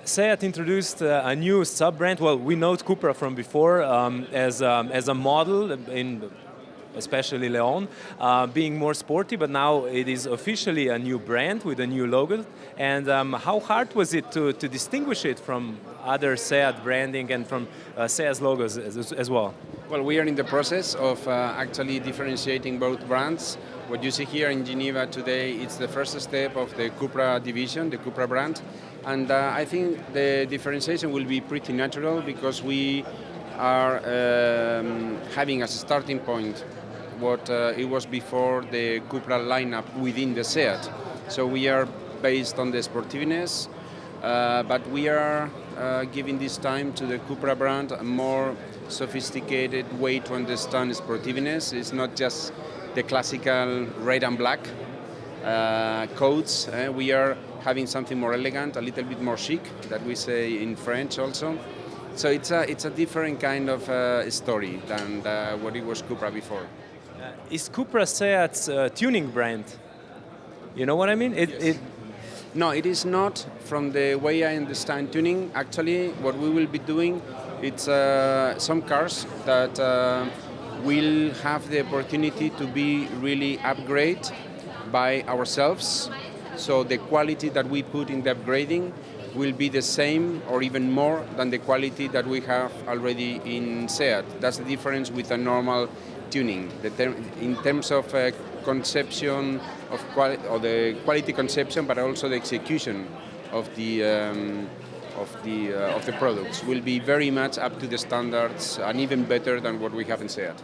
Seat introduced a new sub-brand. Well, we know Cupra from before as a model in especially Leon, being more sporty, but now it is officially a new brand with a new logo. And how hard was it to distinguish it from other Seat branding and from Seat's logos as well? Well, we are in the process of actually differentiating both brands. What you see here in Geneva today, it's the first step of the Cupra division, the Cupra brand. And I think the differentiation will be pretty natural because we are having as a starting point what it was before the Cupra lineup within the Seat. So we are based on the sportiveness, but we are giving this time to the Cupra brand a more sophisticated way to understand sportiveness. It's not just the classical red and black coats. We are having something more elegant, a little bit more chic, that we say in French also. So it's a different kind of story than what it was Cupra before. Is Cupra Seat's tuning brand? You know what I mean? Yes. No, it is not. From the way I understand tuning, actually what we will be doing, it's some cars that will have the opportunity to be really upgraded by ourselves. So the quality that we put in the upgrading will be the same or even more than the quality that we have already in Seat. That's the difference with a normal tuning. In terms of conception of or the quality conception, but also the execution of the products will be very much up to the standards and even better than what we have in Seat.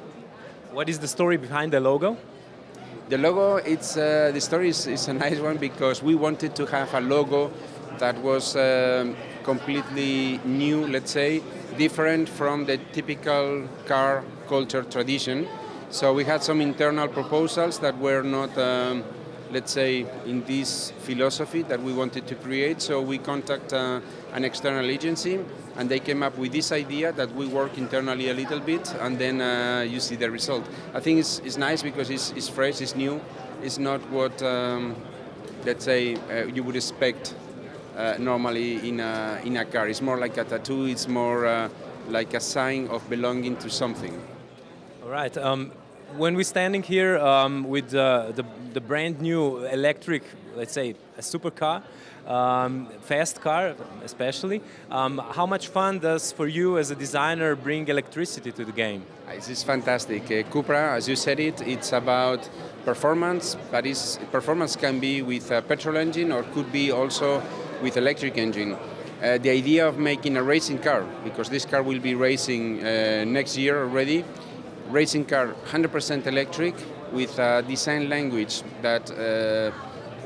What is the story behind the logo? The logo, the story is a nice one because we wanted to have a logo that was completely new, let's say, different from the typical car culture tradition. So we had some internal proposals that were not, let's say, in this philosophy that we wanted to create. So we contacted an external agency and they came up with this idea that we work internally a little bit and then you see the result. I think it's nice because it's fresh, it's new. It's not what, let's say, you would expect normally in a car. It's more like a tattoo, it's more like a sign of belonging to something. All right. When we're standing here with the brand new electric, let's say, a supercar, fast car especially, how much fun does for you as a designer bring electricity to the game? This is fantastic. Cupra, as you said it's about performance, but performance can be with a petrol engine or could be also with electric engine. The idea of making a racing car, because this car will be racing next year already, racing car 100% electric with a design language that,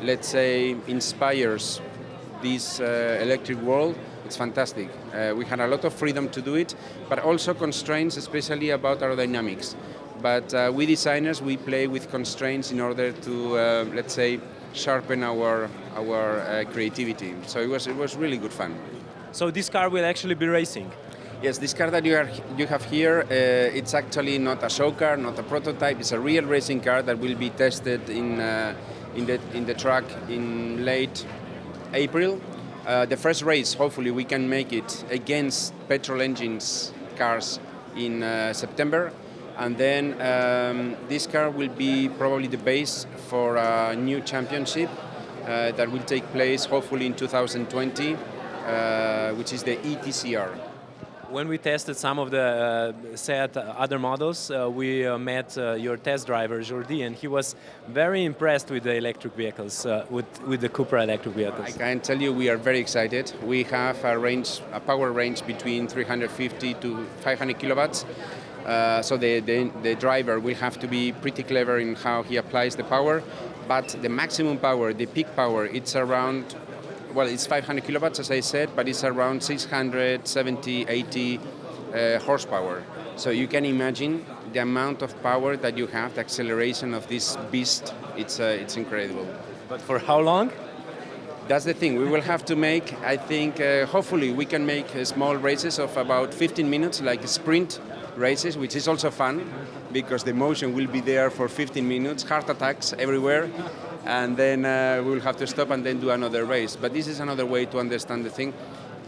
let's say, inspires this electric world. It's fantastic. We had a lot of freedom to do it, but also constraints, especially about aerodynamics. But we designers, we play with constraints in order to, let's say, sharpen our creativity. So it was really good fun. So this car will actually be racing? Yes, this car that you have here, it's actually not a show car, not a prototype. It's a real racing car that will be tested in the track in late April. The first race, hopefully, we can make it against petrol engines cars in September, and then this car will be probably the base for a new championship that will take place hopefully in 2020, which is the ETCR. When we tested some of the Seat other models, we met your test driver, Jordi, and he was very impressed with the electric vehicles, with the Cupra electric vehicles. I can tell you we are very excited. We have a power range between 350 to 500 kilowatts. So the driver will have to be pretty clever in how he applies the power. But the maximum power, the peak power, it's around, well, it's 500 kilowatts, as I said, but it's around 670, 80 horsepower. So you can imagine the amount of power that you have, the acceleration of this beast, it's incredible. But for how long? That's the thing. We will have to make, I think, hopefully we can make small races of about 15 minutes, like sprint races, which is also fun, because the motion will be there for 15 minutes, heart attacks everywhere. And then we will have to stop and then do another race. But this is another way to understand the thing.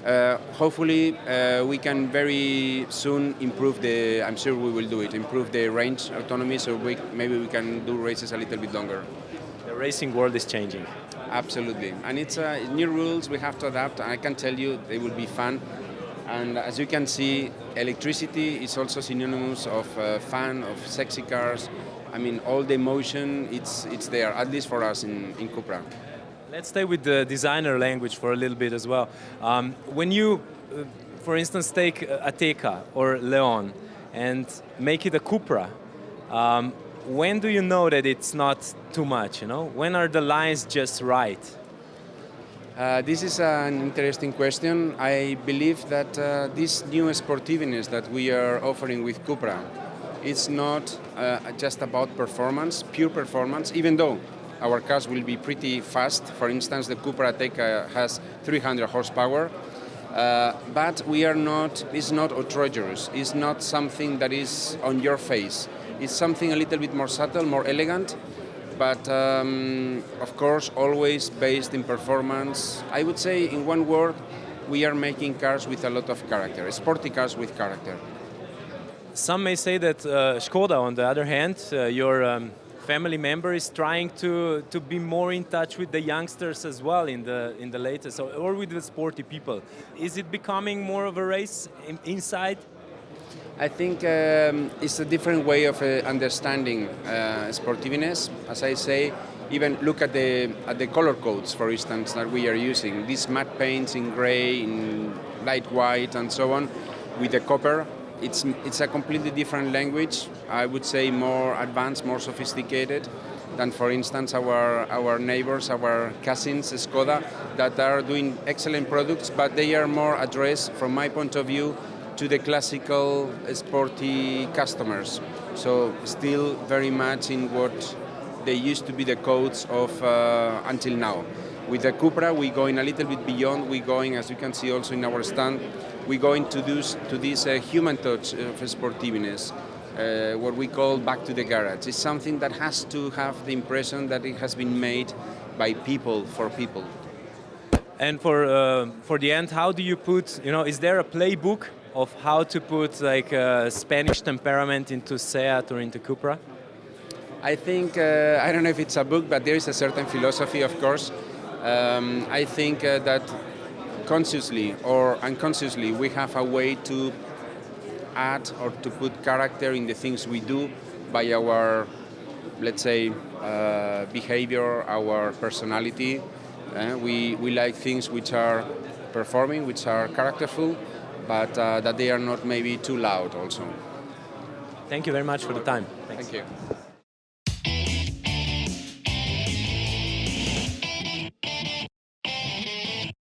Hopefully, we can very soon improve the. I'm sure we will do it. Improve the range autonomy, so maybe we can do races a little bit longer. The racing world is changing. Absolutely, and it's new rules. We have to adapt. I can tell you, they will be fun. And as you can see, electricity is also synonymous of fun, of sexy cars. I mean, all the emotion, it's there, at least for us in Cupra. Let's stay with the designer language for a little bit as well. When you, for instance, take Ateca or Leon and make it a Cupra, when do you know that it's not too much? When are the lines just right? This is an interesting question. I believe that this new sportiveness that we are offering with Cupra, it's not just about performance, pure performance, even though our cars will be pretty fast. For instance, the Cupra Ateca has 300 horsepower, but it's not outrageous. It's not something that is on your face. It's something a little bit more subtle, more elegant, but of course always based in performance. I would say in one word, we are making cars with a lot of character, sporty cars with character. Some may say that Škoda, on the other hand, your family member, is trying to be more in touch with the youngsters as well in the latest, or with the sporty people. Is it becoming more of a race inside? I think it's a different way of understanding sportiveness. As I say, even look at the color codes, for instance, that we are using. These matte paints in gray, in light white, and so on, with the copper. It's a completely different language. I would say more advanced, more sophisticated than, for instance, our neighbors, our cousins, Škoda, that are doing excellent products, but they are more addressed, from my point of view, to the classical sporty customers. So still very much in what they used to be the codes of until now. With the Cupra, we're going a little bit beyond. We're going, as you can see also in our stand, we're going to this human touch of sportiveness, what we call back to the garage. It's something that has to have the impression that it has been made by people for people. And for the end, how do you put, is there a playbook of how to put like a Spanish temperament into Seat or into Cupra? I think, I don't know if it's a book, but there is a certain philosophy, of course. I think that consciously or unconsciously we have a way to add or to put character in the things we do by our, let's say, behavior, our personality. We like things which are performing, which are characterful, but that they are not maybe too loud also. Thank you very much for the time. Thank you.